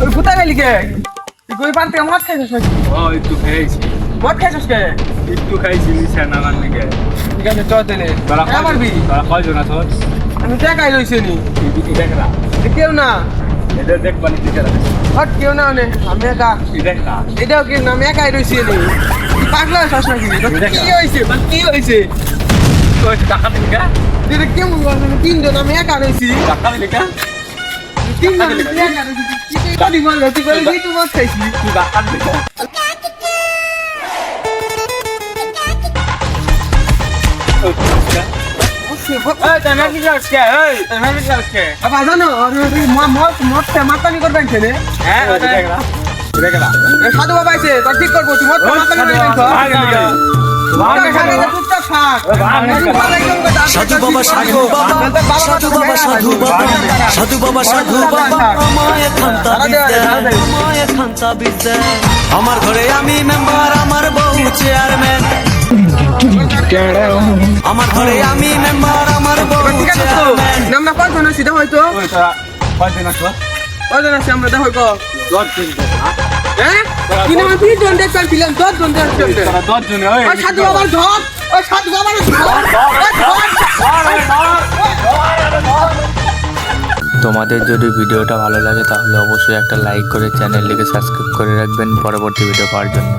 ওই কোথায় গেলি কে? তুই কই পান থেকে মদ খাইছিস নাকি? ও একটু খেয়েছি, মদ খাইছিস কে? একটু খাইছি নিচে নামার নাকি। ঠিক আছে চল তাহলে মারবি? কয়জন আছো? আমি টাকাই রইছি নি দেখলা কেউ না এদের দেখবানি দিতে হট কেউ না নে আমি একা দেখলা এটাও কেউ না আমি একাই রইছি নি তুই পাগলা হস নাকি কি হয়েছে কি হয়েছে টাকা দিলি কা? তুই কেমন তিনজন আমি একা রইছি টাকা দিলি কা? তিনজন তুই একা রইছি তুই বল তুই বলে তুই মদ খাইছিস তুই টাকা দিলি কা? বাবা জানো মদ মাতানি করবেন ছেলে সাধু বাবা আছে তোর ঠিক করবো তুই মদ মাতানি করবেন সাধু বাবা সাধু বাবা সাধু বাবা সাধু বাবা সাধু বাবা সাধু বাবা আমায় খান্তা আমায় খান্তা বিদ্যা আমার ঘরে আমি মেম্বার আমার বউ চেয়ারম্যান আমার ঘরে আমি মেম্বার আমার বউ চেয়ারম্যান আমরা কয়জন আছি দেখো হয়তো কয়জন আছি আমরা দেখো হ্যাঁ কিন্তু আমি 3 জন দেখছিলাম 10 জন দেখছিলাম ওই সাধু বাবার ধর ওই সাধু বাবার তোমাদের যদি ভিডিওটা ভালো লাগে তাহলে অবশ্যই একটা লাইক করে চ্যানেলটিকে সাবস্ক্রাইব করে রাখবেন পরবর্তী ভিডিও পাওয়ার জন্য।